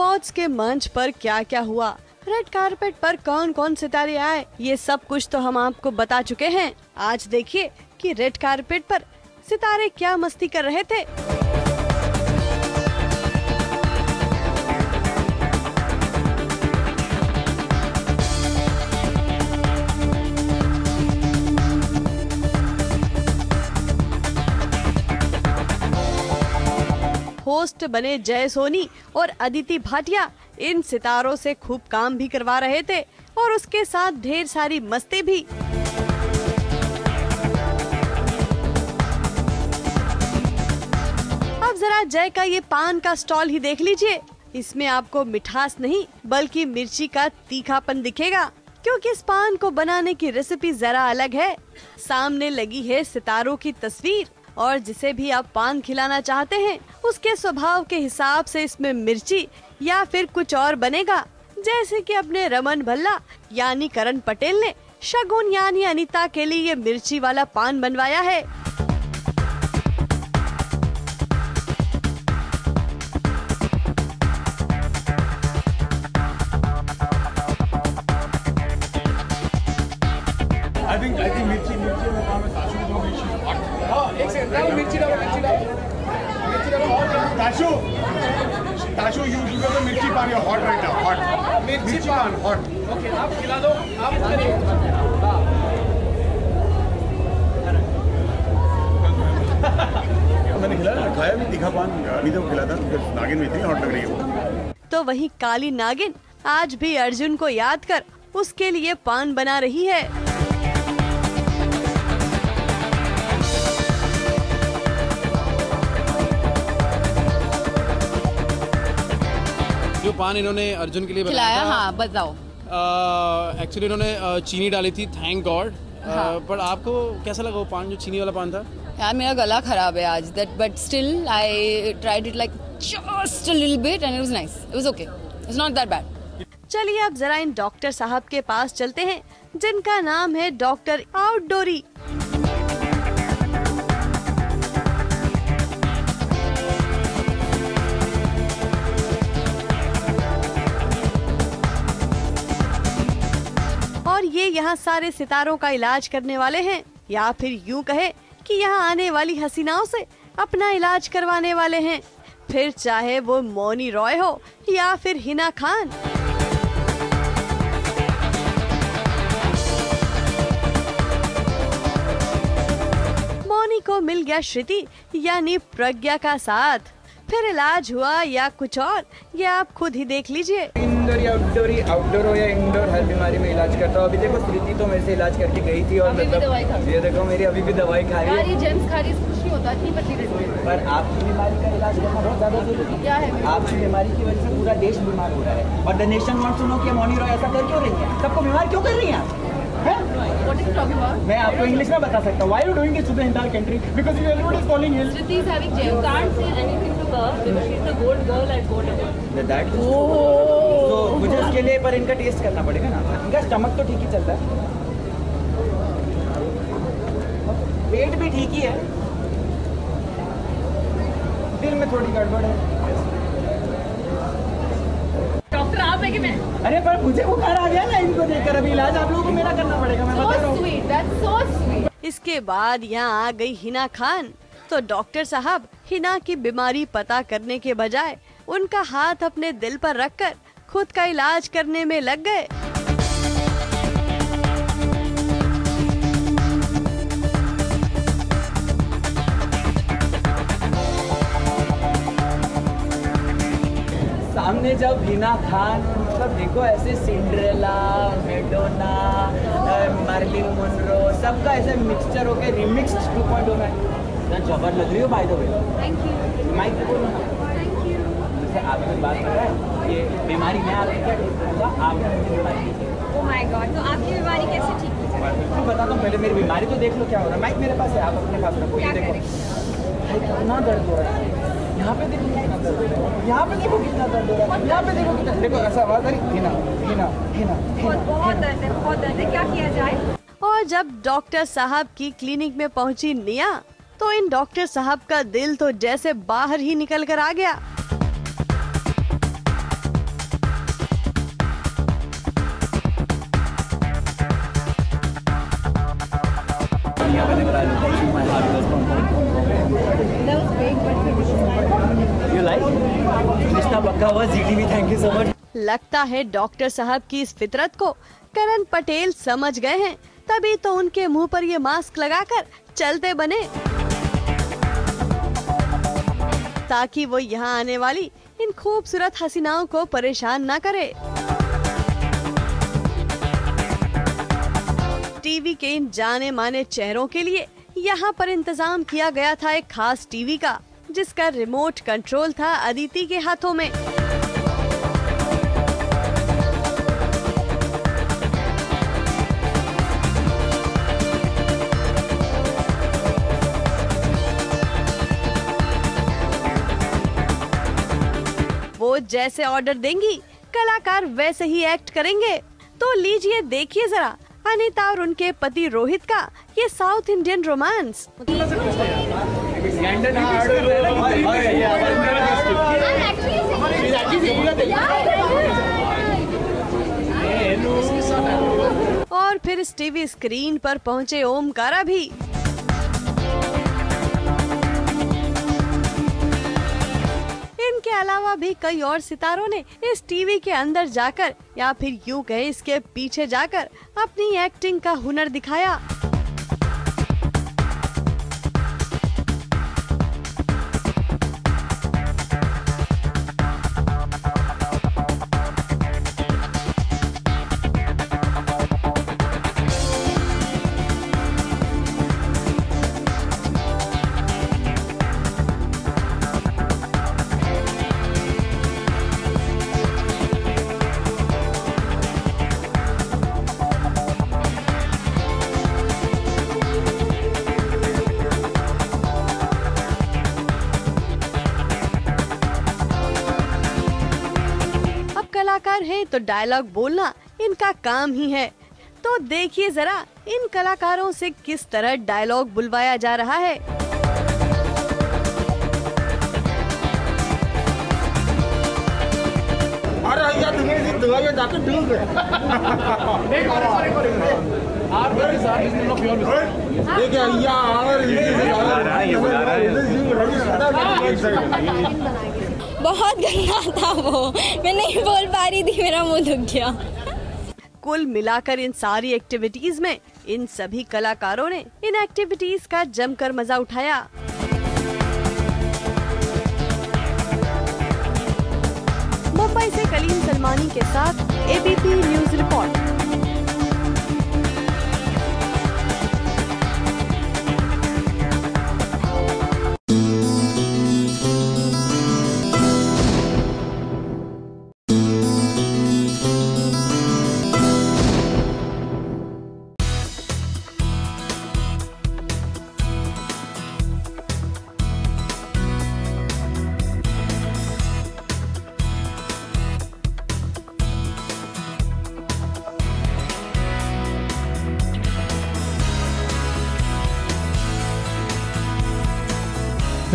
Awards के मंच पर क्या क्या हुआ, रेड कारपेट पर कौन कौन सितारे आए, ये सब कुछ तो हम आपको बता चुके हैं। आज देखिए कि रेड कारपेट पर सितारे क्या मस्ती कर रहे थे। होस्ट बने जय सोनी और अदिति भाटिया इन सितारों से खूब काम भी करवा रहे थे और उसके साथ ढेर सारी मस्ती भी। अब जरा जय का ये पान का स्टॉल ही देख लीजिए। इसमें आपको मिठास नहीं बल्कि मिर्ची का तीखापन दिखेगा, क्योंकि इस पान को बनाने की रेसिपी जरा अलग है। सामने लगी है सितारों की तस्वीर और जिसे भी आप पान खिलाना चाहते हैं उसके स्वभाव के हिसाब से इसमें मिर्ची या फिर कुछ और बनेगा। जैसे कि अपने रमन भल्ला यानी करण पटेल ने शगुन यानी अनीता के लिए ये मिर्ची वाला पान बनवाया है। I think मिर्ची में काम है। ताशु को मिर्ची हॉट। हाँ, एक सेकंड मिर्ची डालो और ताशु यू गिव द मिर्ची पान हॉट राइट नाउ, हॉट मिर्ची पान हॉट। ओके, आप खिला दो, आप मैंने खिलाया, खाया भी तीखा पान अभी तो खिला था, नागिन में इतनी हॉट लग रही है वो। तो वही काली नागिन आज भी अर्जुन को याद कर उसके लिए पान बना रही है। जो पान इन्होंने अर्जुन के लिए खिलाया, हाँ बताओ। एक्चुअली इन्होंने चीनी डाली थी, थैंक गॉड। पर आपको कैसा लगा वो पान, जो चीनी वाला पान था? यार मेरा गला खराब है आज, but still I tried it like just a little bit and it was nice, it was okay, it's not that bad. चलिए अब जरा इन डॉक्टर साहब के पास चलते हैं जिनका नाम है डॉक्टर आउटडोरी। और ये यहाँ सारे सितारों का इलाज करने वाले हैं, या फिर यूं कहे कि यहाँ आने वाली हसीनाओं से अपना इलाज करवाने वाले हैं, फिर चाहे वो मौनी रॉय हो या फिर हिना खान। मौनी को मिल गया श्रुति यानी प्रज्ञा का साथ, फिर इलाज हुआ या कुछ और, ये आप खुद ही देख लीजिए। इंडोर या आउटडोर हो या इंडोर, हर बीमारी में इलाज करता हूँ। अभी देखो स्मृति तो मेरे से इलाज करके गई थी और मतलब ये देखो मेरी अभी भी दवाई खा रही है। जेम्स खा रही है, कुछ नहीं होता, इतनी पतली रहती है। पर आपकी बीमारी का इलाज करना बहुत ज्यादा जरूरी है। क्या है? आपकी बीमारी की वजह से पूरा देश बीमार हो रहा है और the nation wants to know कि मौनी रॉय ऐसा कर क्यों रही है, सबको बीमार क्यों कर रही है आप? What is talking about? मैं आपको इंग्लिश में बता सकता हूँ। Why are you doing this to the entire country? Because everybody is calling ill. Shruti is having gem. Can't say anything to her because she's the gold girl at Gold Award. That is true. तो मुझे उसके लिए पर इनका test करना पड़ेगा ना। इनका स्टमक तो ठीक ही चलता है, पेट भी ठीक ही है, दिल में थोड़ी गड़बड़ है। डॉक्टर आप है कि मैं? अरे पर मुझे बुखार आ गया ना इनको देखकर, अभी इलाज आप लोगों को मेरा करना पड़ेगा, मैं बता रहा हूँ। इसके बाद यहाँ आ गई हिना खान, तो डॉक्टर साहब हिना की बीमारी पता करने के बजाय उनका हाथ अपने दिल पर रखकर खुद का इलाज करने में लग गए। सामने जब हिना खान, मतलब देखो ऐसे सिंड्रेला, मेडोना, मार्लिन मोनरो, सबका ऐसे मिक्सचर होके रिमिक्स्ड 2.0 में जबर लग रही हो। By the way, thank you. Mike देखो ना, जैसे आपसे बात कर रहा है, ये बीमारी मैं आपकी क्या ठीक करूँगा, आप मेरी बीमारी। ओह माय गॉड, तो आपकी बीमारी कैसे ठीक की जाए? मैं बताता हूँ, पहले मेरी बीमारी तो देख लो क्या हो रहा है। माइक मेरे पास है, आप अपने पास रखो। ये देखो कितना दर्द हो रहा है, यहाँ पे देखो कितना दर्द हो रहा है, यहाँ पे देखो कितना दर्द हो रहा है, यहाँ पे देखो कितना, देखो ऐसा आवाज आ रही, हिना हिना हिना। बहुत दर्द है, बहुत दर्द है, क्या किया जाए? और जब डॉक्टर साहब की क्लिनिक में पहुंची निया, तो इन डॉक्टर साहब का दिल तो जैसे बाहर ही निकल कर आ गया। रिश्ता पक्का हुआ। ZTV thank you so much. लगता है डॉक्टर साहब की इस फितरत को करण पटेल समझ गए हैं, तभी तो उनके मुंह पर ये मास्क लगाकर चलते बने, ताकि वो यहाँ आने वाली इन खूबसूरत हसीनाओं को परेशान न करे। टीवी के इन जाने माने चेहरों के लिए यहाँ पर इंतजाम किया गया था एक खास टीवी का, जिसका रिमोट कंट्रोल था अदिति के हाथों में। वो जैसे ऑर्डर देंगी कलाकार वैसे ही एक्ट करेंगे। तो लीजिए देखिए जरा अनीता और उनके पति रोहित का ये साउथ इंडियन रोमांस। और फिर इस टीवी स्क्रीन पर पहुंचे ओमकारा भी। इनके अलावा भी कई और सितारों ने इस टीवी के अंदर जाकर या फिर यूं कहें इसके पीछे जाकर अपनी एक्टिंग का हुनर दिखाया। कलाकार हैं तो डायलॉग बोलना इनका काम ही है। तो देखिए जरा इन कलाकारों से किस तरह डायलॉग बुलवाया जा रहा है। बहुत गंदा था वो, मैं नहीं बोल पा रही थी, मेरा मुंह दुख गया। कुल मिलाकर इन सारी एक्टिविटीज में इन सभी कलाकारों ने इन एक्टिविटीज का जमकर मजा उठाया। मुंबई से कलीम सलमानी के साथ एबीपी न्यूज रिपोर्ट।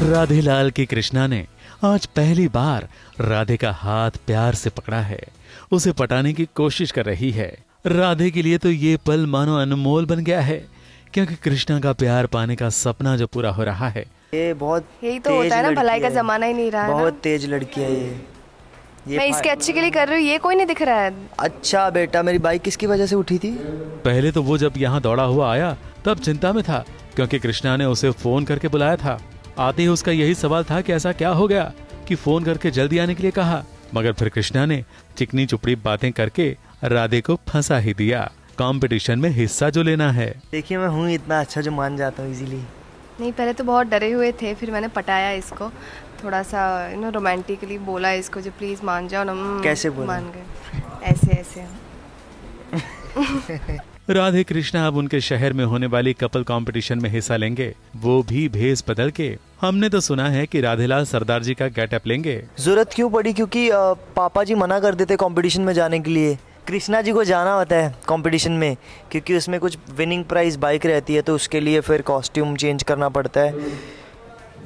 राधेलाल की कृष्णा ने आज पहली बार राधे का हाथ प्यार से पकड़ा है, उसे पटाने की कोशिश कर रही है। राधे के लिए तो ये पल मानो अनमोल बन गया है, क्योंकि कृष्णा का प्यार पाने का सपना जो पूरा हो रहा है। ये बहुत यही तो होता है ना, भलाई का जमाना ही नहीं रहा है। बहुत तेज लड़की है ये मैं इसके अच्छे के लिए कर रही हूँ, ये कोई नहीं दिख रहा है। अच्छा बेटा, मेरी बाइक किसकी वजह से उठी थी? पहले तो वो जब यहाँ दौड़ा हुआ आया तब चिंता में था, क्योंकि कृष्णा ने उसे फोन करके बुलाया था। आते ही उसका यही सवाल था कि ऐसा क्या हो गया कि फोन करके जल्दी आने के लिए कहा, मगर फिर कृष्णा ने चिकनी चुपड़ी बातें करके राधे को फंसा ही दिया। कंपटीशन में हिस्सा जो लेना है। देखिए मैं हूँ इतना अच्छा जो मान जाता हूँ इजीली। नहीं, पहले तो बहुत डरे हुए थे, फिर मैंने पटाया इसको थोड़ा सा, रोमांटिकली बोला इसको जो प्लीज मान जाओ ना। कैसे बोला? मान गए ऐसे ऐसे। राधे कृष्णा अब उनके शहर में होने वाली कपल कंपटीशन में हिस्सा लेंगे, वो भी भेस बदल के। हमने तो सुना है कि राधेलाल सरदार जी का गेटअप लेंगे। जरूरत क्यों पड़ी? क्योंकि पापा जी मना कर देते कंपटीशन में जाने के लिए। कृष्णा जी को जाना होता है कंपटीशन में, क्योंकि उसमें कुछ विनिंग प्राइज बाइक रहती है, तो उसके लिए फिर कॉस्ट्यूम चेंज करना पड़ता है।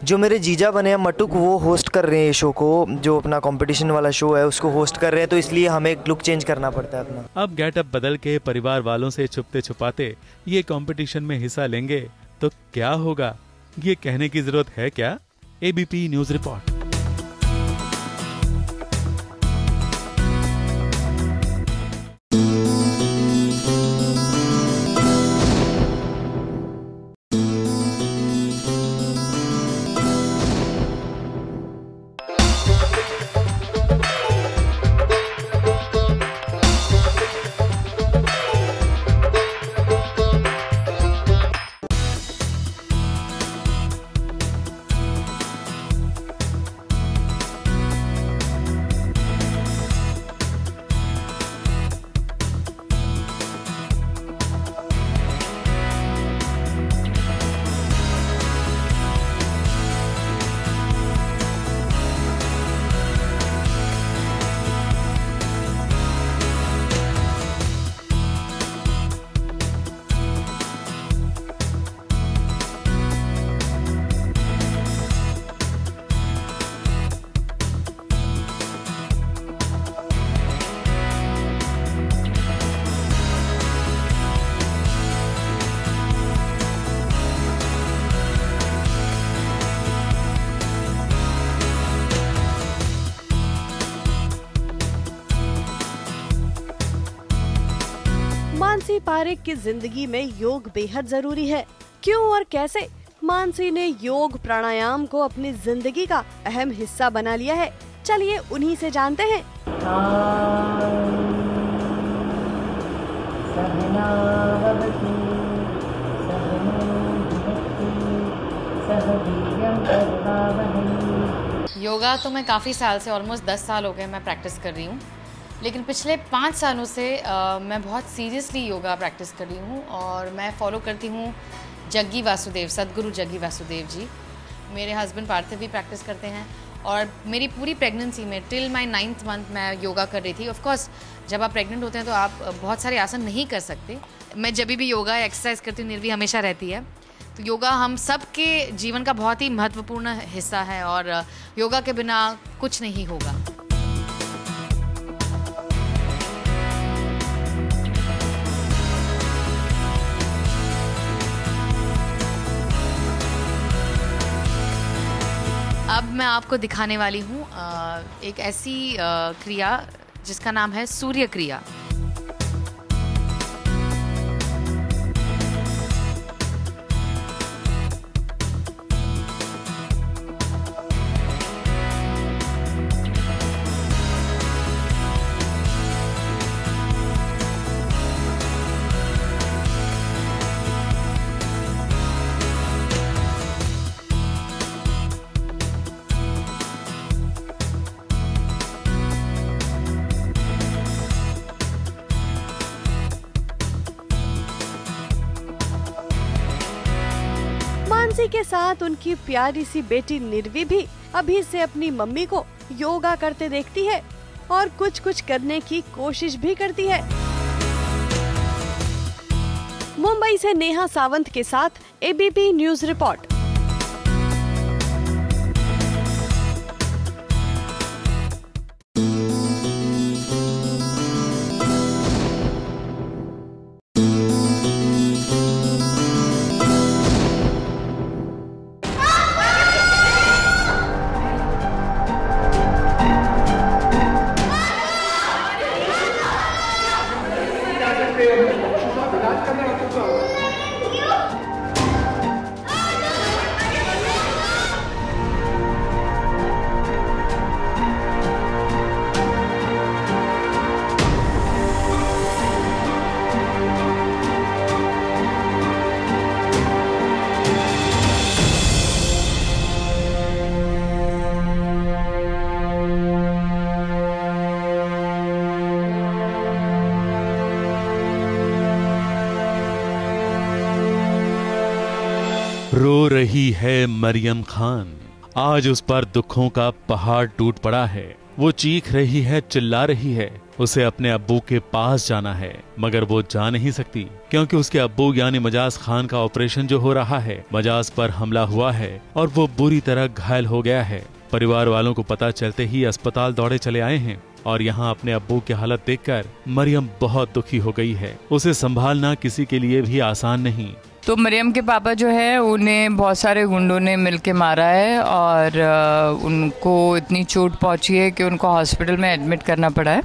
जो मेरे जीजा बने हैं मटुक, वो होस्ट कर रहे हैं शो को, जो अपना कंपटीशन वाला शो है उसको होस्ट कर रहे हैं, तो इसलिए हमें लुक चेंज करना पड़ता है अपना। अब गेटअप बदल के परिवार वालों से छुपते छुपाते ये कंपटीशन में हिस्सा लेंगे तो क्या होगा, ये कहने की जरूरत है क्या? ABP news report. Mansi Parekh की जिंदगी में योग बेहद जरूरी है। क्यों और कैसे मानसी ने योग प्राणायाम को अपनी जिंदगी का अहम हिस्सा बना लिया है, चलिए उन्हीं से जानते हैं। योगा तो मैं काफ़ी साल से, ऑलमोस्ट 10 साल हो गए मैं प्रैक्टिस कर रही हूँ, लेकिन पिछले 5 सालों से मैं बहुत सीरियसली योगा प्रैक्टिस कर रही हूँ और मैं फॉलो करती हूँ जग्गी वासुदेव, सदगुरु जग्गी वासुदेव जी। मेरे हस्बैंड पार्थिव भी प्रैक्टिस करते हैं और मेरी पूरी प्रेगनेंसी में टिल माय 9th मंथ मैं योगा कर रही थी। ऑफ कोर्स जब आप प्रेग्नेंट होते हैं तो आप बहुत सारे आसन नहीं कर सकते। मैं जब भी योगा एक्सरसाइज करती हूँ निर्वी हमेशा रहती है। तो योगा हम सब के जीवन का बहुत ही महत्वपूर्ण हिस्सा है और योगा के बिना कुछ नहीं होगा। अब मैं आपको दिखाने वाली हूँ एक ऐसी क्रिया जिसका नाम है सूर्य क्रिया। मानसी के साथ उनकी प्यारी सी बेटी निर्वी भी अभी से अपनी मम्मी को योगा करते देखती है और कुछ कुछ करने की कोशिश भी करती है। मुंबई से नेहा सावंत के साथ एबीपी न्यूज रिपोर्ट। रो रही है मरियम खान, आज उस पर दुखों का पहाड़ टूट पड़ा है। वो चीख रही है, चिल्ला रही है, उसे अपने अब्बू के पास जाना है, मगर वो जा नहीं सकती क्योंकि उसके अब्बू यानी मजाज खान का ऑपरेशन जो हो रहा है, मजाज पर हमला हुआ है और वो बुरी तरह घायल हो गया है। परिवार वालों को पता चलते ही अस्पताल दौड़े चले आए हैं और यहाँ अपने अब्बू की हालत देखकर मरियम बहुत दुखी हो गई है। उसे संभालना किसी के लिए भी आसान नहीं। तो मरियम के पापा जो है उन्हें बहुत सारे गुंडों ने मिलके मारा है और उनको इतनी चोट पहुंची है कि उनको हॉस्पिटल में एडमिट करना पड़ा है।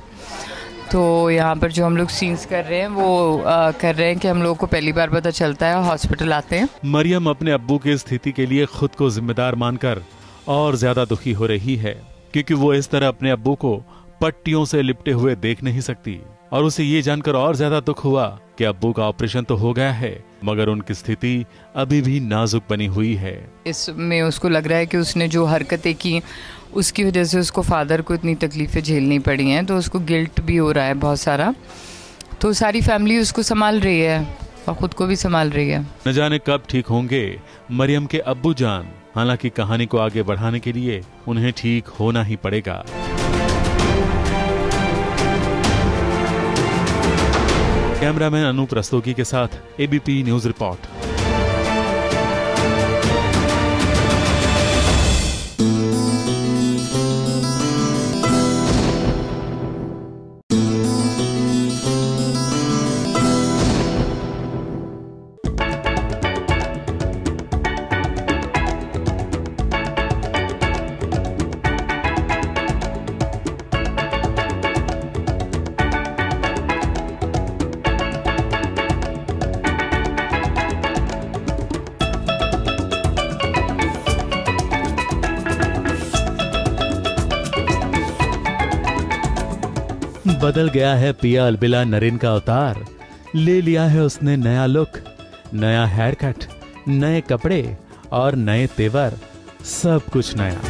तो यहाँ पर जो हम लोग सीन्स कर रहे हैं वो कर रहे हैं कि हम लोगों को पहली बार पता चलता है, हॉस्पिटल आते हैं। मरियम अपने अब्बू की स्थिति के लिए खुद को जिम्मेदार मानकर और ज्यादा दुखी हो रही है क्योंकि वो इस तरह अपने अब्बू को पट्टियों से लिपटे हुए देख नहीं सकती और उसे ये जानकर और ज्यादा दुख हुआ कि अब्बू का ऑपरेशन तो हो गया है मगर उनकी स्थिति अभी भी नाजुक बनी हुई है। इसमें उसको लग रहा है कि उसने जो हरकतें की उसकी वजह से उसको फादर को इतनी तकलीफें झेलनी पड़ी हैं, तो उसको गिल्ट भी हो रहा है बहुत सारा। तो सारी फैमिली उसको संभाल रही है और खुद को भी संभाल रही है। न जाने कब ठीक होंगे मरियम के अब्बू जान। हालांकि कहानी को आगे बढ़ाने के लिए उन्हें ठीक होना ही पड़ेगा। कैमरामैन अनूप रस्तोगी के साथ एबीपी न्यूज रिपोर्ट। बदल गया है पिया अलबिला नरेन का अवतार। ले लिया है उसने नया लुक, नया हेयर कट, नए कपड़े और नए तेवर, सब कुछ नया।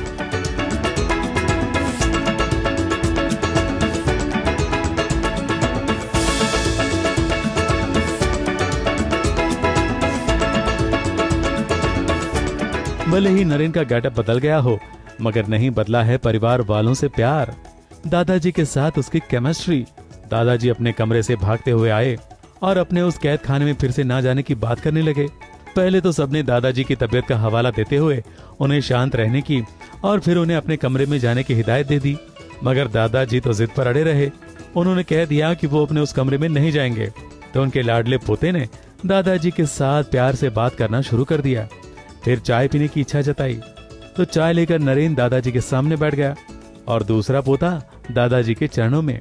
भले ही नरेन का गेटअप बदल गया हो, मगर नहीं बदला है परिवार वालों से प्यार, दादाजी के साथ उसकी केमिस्ट्री। दादाजी अपने कमरे से भागते हुए आए और अपने उस कैद खाने में फिर से ना जाने की बात करने लगे। पहले तो सबने दादाजी की तबीयत का हवाला देते हुए उन्हें शांत रहने की और फिर उन्हें अपने कमरे में जाने की हिदायत दे दी, मगर दादाजी तो जिद पर अड़े रहे। उन्होंने कह दिया कि वो अपने उस कमरे में नहीं जाएंगे। तो उनके लाडले पोते ने दादाजी के साथ प्यार से बात करना शुरू कर दिया। फिर चाय पीने की इच्छा जताई तो चाय लेकर नरेन दादाजी के सामने बैठ गया और दूसरा पोता दादाजी के चरणों में।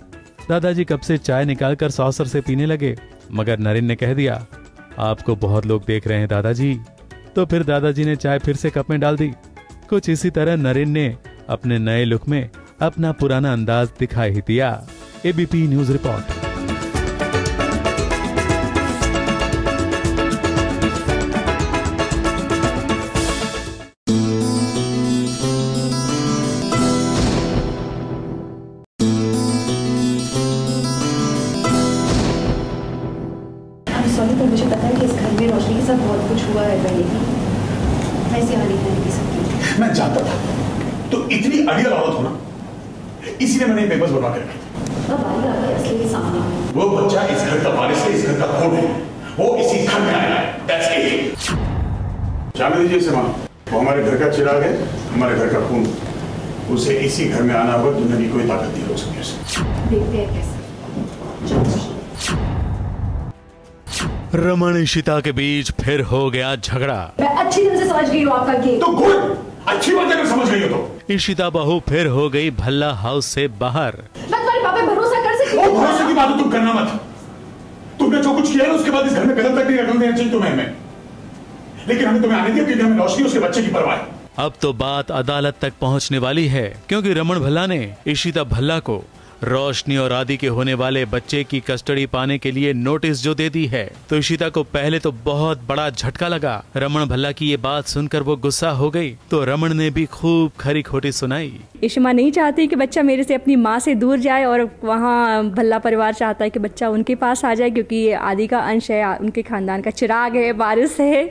दादाजी कप से चाय निकालकर सौसर से पीने लगे, मगर नरेन ने कह दिया, आपको बहुत लोग देख रहे हैं दादाजी। तो फिर दादाजी ने चाय फिर से कप में डाल दी। कुछ इसी तरह नरेन ने अपने नए लुक में अपना पुराना अंदाज दिखाई ही दिया। ABP news report. तो मुझे पता है कि इस घर में रोशनी के साथ बहुत कुछ हुआ है पहले भी। मैं इसे आने नहीं दे सकती। मैं जानता था तो इतनी अड़ियल औरत हो ना, इसीलिए मैंने पेपर्स बनवा के रखे। अब आई आ गया असली सामने। वो बच्चा इस घर का वारिस है, इस घर का खून है, वो इसी घर में आया है। That's it। जाने दीजिए इसे मां, वो हमारे घर का चिराग है, हमारे घर का खून। उसे इसी घर में आना होगा, दुनिया की कोई ताकत नहीं रोक सकती उसे। देखते हैं कैसे। रमन इशिता के बीच फिर हो गया झगड़ा। मैं अच्छी तरह से समझ गई हूँ आपका गेम। तो गुड, अच्छी बात है समझ गई हो तो। इशिता बहू फिर हो गई भल्ला हाउस से बाहर। मैं तुम्हारे पापा पे भरोसा कर सकती हूँ। भरोसे की बात तुम करना मत। तुमने जो कुछ किया है उसके बाद इस घर में कदम तक नहीं रखने देना चाहिए तुम्हें हमें। लेकिन हमने तुम्हें आने दिया क्योंकि हमें रोशनी उसके बच्चे की परवाह है। अब तो बात अदालत तक पहुंचने वाली है, क्योंकि रमन भल्ला ने इशिता भल्ला को रोशनी और आदि के होने वाले बच्चे की कस्टडी पाने के लिए नोटिस जो दे दी है। तो इशिता को पहले तो बहुत बड़ा झटका लगा। रमन भल्ला की ये बात सुनकर वो गुस्सा हो गई, तो रमन ने भी खूब खरी खोटी सुनाई। इशिमा नहीं चाहती कि बच्चा मेरे से अपनी माँ से दूर जाए, और वहाँ भल्ला परिवार चाहता है कि बच्चा उनके पास आ जाए, क्योंकि ये आदि का अंश है, उनके खानदान का चिराग है, वारिस है।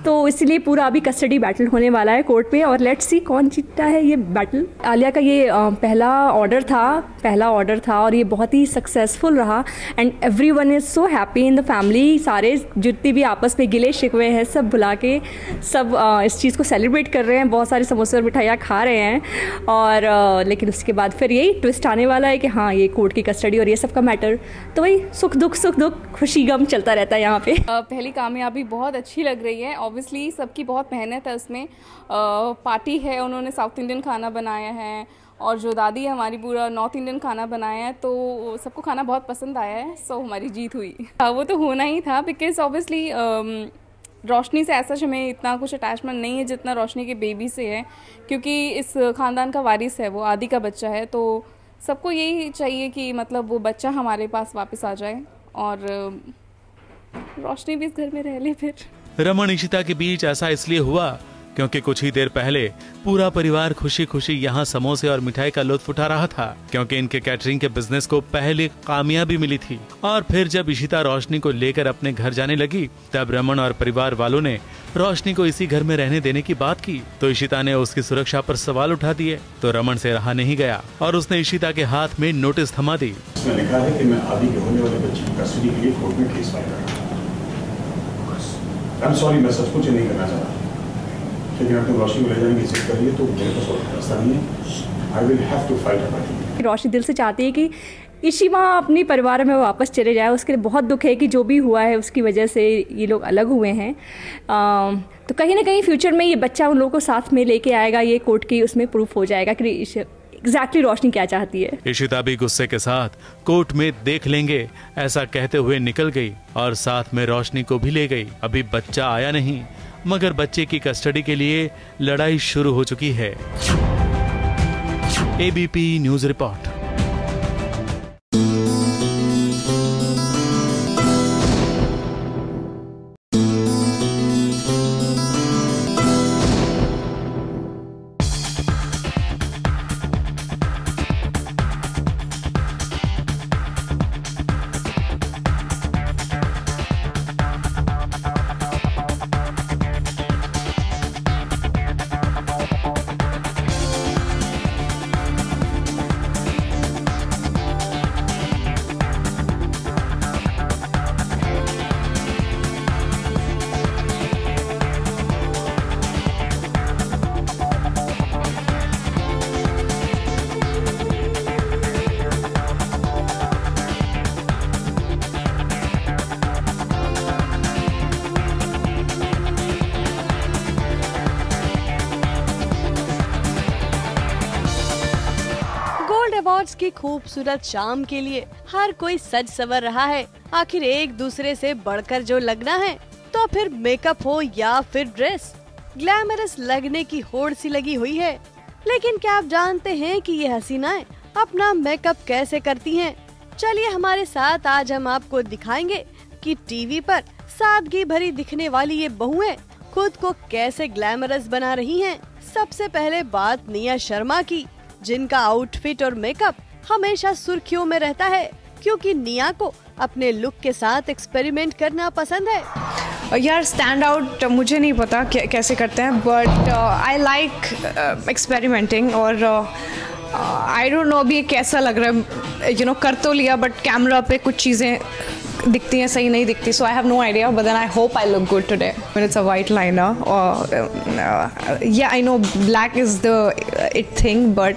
तो इसलिए पूरा अभी कस्टडी बैटल होने वाला है कोर्ट में, और लेट्स सी कौन जीतता है ये बैटल। आलिया का ये पहला ऑर्डर था और ये बहुत ही सक्सेसफुल रहा, and everyone is so happy in the family. सारे जितने भी आपस में गिले शिकवे हैं सब भुला के सब इस चीज़ को सेलिब्रेट कर रहे हैं, बहुत सारे समोसे और मिठाइयाँ खा रहे हैं। और लेकिन उसके बाद फिर यही ट्विस्ट आने वाला है कि हाँ, ये कोर्ट की कस्टडी और ये सब का मैटर, तो वही सुख दुख खुशी गम चलता रहता है यहाँ पे। पहली कामयाबी बहुत अच्छी लग रही है। ऑब्वियसली सबकी बहुत मेहनत है उसमें। पार्टी है, उन्होंने साउथ इंडियन खाना बनाया है, और जो दादी है हमारी पूरा नॉर्थ इंडियन खाना बनाया है, तो सबको खाना बहुत पसंद आया है। सो हमारी जीत हुई। वो तो होना ही था, बिकॉज ऑब्वियसली रोशनी से ऐसा हमें इतना कुछ अटैचमेंट नहीं है जितना रोशनी के बेबी से है, क्योंकि इस ख़ानदान का वारिस है, वो आदि का बच्चा है। तो सबको यही चाहिए कि मतलब वो बच्चा हमारे पास वापस आ जाए, और रोशनी भी इस घर में रह ले। फिर रमन इशिता के बीच ऐसा इसलिए हुआ क्योंकि कुछ ही देर पहले पूरा परिवार खुशी खुशी यहाँ समोसे और मिठाई का लुत्फ उठा रहा था, क्योंकि इनके कैटरिंग के बिजनेस को पहले कामयाबी मिली थी। और फिर जब इशिता रोशनी को लेकर अपने घर जाने लगी, तब रमन और परिवार वालों ने रोशनी को इसी घर में रहने देने की बात की, तो इशिता ने उसकी सुरक्षा पर सवाल उठा दिए। तो रमन से रहा नहीं गया और उसने इशिता के हाथ में नोटिस थमा दी। इसमें लिखा है कि मैं आदि के होने वाले बच्चे की कस्टडी के लिए कोर्ट में केस फाइल कर रहा हूं। I'm sorry, मैं सचमुच नहीं करना चाहता, लेकिन अपने रोशनी को ले जाने की जिद कर रही है, तो मेरे पास और रास्ता नहीं है। I will have to fight her battle। रोशनी दिल से चाहती है कि इशिमा अपने परिवार में वापस चले जाए। उसके लिए बहुत दुख है कि जो भी हुआ है उसकी वजह से ये लोग अलग हुए हैं। तो कहीं ना कहीं फ्यूचर में ये बच्चा उन लोगों को साथ में लेके आएगा, ये कोर्ट की उसमें प्रूफ हो जाएगा कि एग्जैक्टली रोशनी क्या चाहती है। इशिता भी गुस्से के साथ कोर्ट में देख लेंगे ऐसा कहते हुए निकल गई, और साथ में रोशनी को भी ले गई। अभी बच्चा आया नहीं, मगर बच्चे की कस्टडी के लिए लड़ाई शुरू हो चुकी है। ABP news report. अवार्ड्स की खूबसूरत शाम के लिए हर कोई सज सवर रहा है। आखिर एक दूसरे से बढ़कर जो लगना है, तो फिर मेकअप हो या फिर ड्रेस, ग्लैमरस लगने की होड़ सी लगी हुई है। लेकिन क्या आप जानते हैं कि ये हसीनाएं अपना मेकअप कैसे करती हैं? चलिए हमारे साथ आज हम आपको दिखाएंगे कि टीवी पर सादगी भरी दिखने वाली ये बहुएं खुद को कैसे ग्लैमरस बना रही हैं। सबसे पहले बात निया शर्मा की, जिनका आउटफिट और मेकअप हमेशा सुर्खियों में रहता है, क्योंकि निया को अपने लुक के साथ एक्सपेरिमेंट करना पसंद है। यार स्टैंड आउट मुझे नहीं पता कैसे करते हैं, बट आई लाइक एक्सपेरिमेंटिंग। और आई डोंट नो अभी कैसा लग रहा है, कर तो लिया बट कैमरा पे कुछ चीज़ें दिखती हैं, सही नहीं दिखती। So I have no idea, but then I hope I look good today. It's a white liner, या I know black is the it thing, but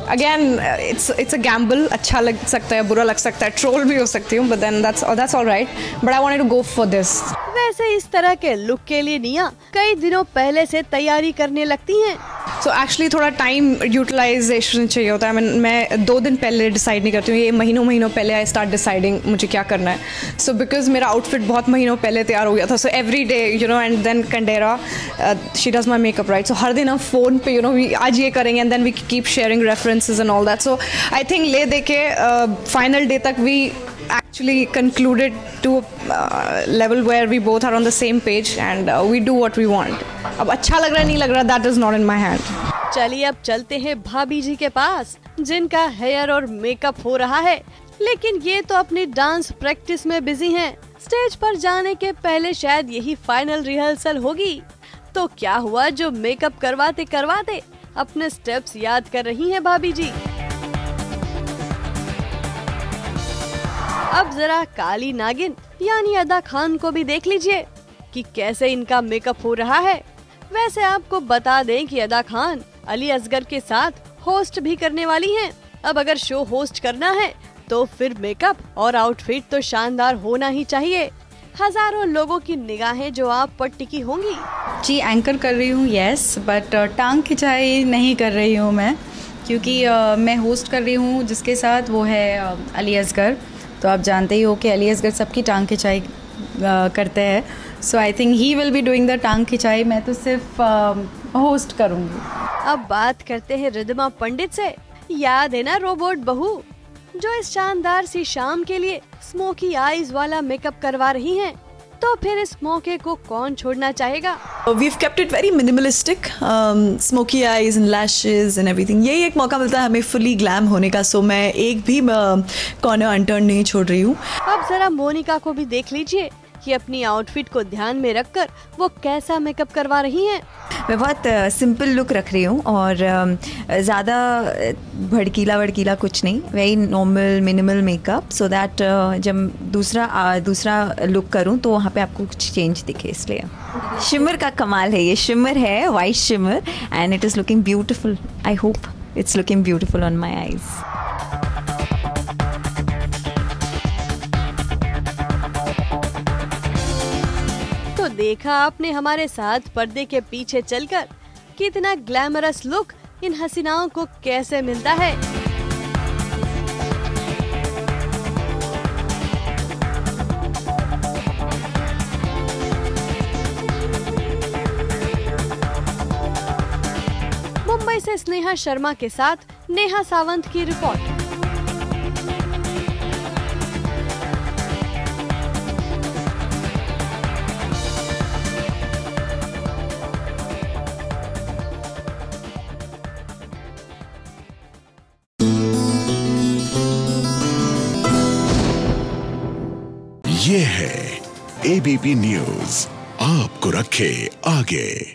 again it's a gamble. अच्छा लग सकता है, बुरा लग सकता है, ट्रोल भी हो सकती हूँ, but then that's alright, but I wanted to go for this. वैसे इस तरह के लुक के लिए निया कई दिनों पहले से तैयारी करने लगती हैं। सो एक्चुअली थोड़ा टाइम यूटिलाइजेशन चाहिए होता है। मैं 2 दिन पहले डिसाइड नहीं करती हूँ, ये महीनों पहले आई स्टार्ट डिसाइडिंग मुझे क्या करना है। सो बिकॉज मेरा आउटफिट बहुत महीनों पहले तैयार हो गया था, so every day and then कंडेरा she does my makeup right. So हर दिन हम फ़ोन पे आज ये करेंगे and then we keep sharing references and all that. So I think ले दे के फाइनल डे तक we actually concluded to a level where we both are on the same page and we do what we want. अब अच्छा लग रहा है नहीं लग रहा, that is not in my hand. चलिए अब चलते हैं भाभी जी के पास, जिनका हेयर और मेकअप हो रहा है, लेकिन ये तो अपनी डांस प्रैक्टिस में बिजी हैं। स्टेज पर जाने के पहले शायद यही फाइनल रिहर्सल होगी। तो क्या हुआ जो मेकअप करवाते करवाते अपने स्टेप्स याद कर रही हैं भाभी जी। अब जरा काली नागिन यानी अदा खान को भी देख लीजिए कि कैसे इनका मेकअप हो रहा है। वैसे आपको बता दें कि अदा खान अली असगर के साथ होस्ट भी करने वाली हैं। अब अगर शो होस्ट करना है तो फिर मेकअप और आउटफिट तो शानदार होना ही चाहिए। हजारों लोगों की निगाहें जो आप पर टिकी होंगी। जी एंकर कर रही हूँ, यस, बट टांग खिंचाई नहीं कर रही हूँ मैं, क्योंकि मैं होस्ट कर रही हूँ जिसके साथ वो है अली असगर। तो आप जानते ही हो कि अली असगर सबकी टांग खिंचाई करते हैं। So I think he will be doing the taang khinchai, मैं तो सिर्फ होस्ट करूँगी। अब बात करते हैं रिद्धिमा पंडित से। याद है ना रोबोट बहू, जो इस शानदार सी शाम के लिए स्मोकी आईज वाला मेकअप करवा रही हैं। तो फिर इस मौके को कौन छोड़ना चाहेगा। We've kept it very minimalistic, smoky eyes and lashes and everything. यही एक मौका मिलता है हमें fully glam होने का, सो मैं एक भी कॉर्नर अनटर्न नहीं छोड़ रही हूँ। अब जरा मोनिका को भी देख लीजिए कि अपनी आउटफिट को ध्यान में रखकर वो कैसा मेकअप करवा रही हैं। मैं बहुत सिंपल लुक रख रही हूँ और ज़्यादा भड़कीला कुछ नहीं, very normal minimal makeup, so that जब दूसरा लुक करूँ तो वहाँ पे आपको कुछ चेंज दिखे। इसलिए शिमर का कमाल है, ये शिमर है, white shimmer, and it is looking beautiful. I hope it's looking beautiful on my eyes. देखा आपने हमारे साथ पर्दे के पीछे चलकर कितना ग्लैमरस लुक इन हसीनाओं को कैसे मिलता है। मुंबई से स्नेहा शर्मा के साथ नेहा सावंत की रिपोर्ट। ये है एबीपी न्यूज़, आपको रखे आगे।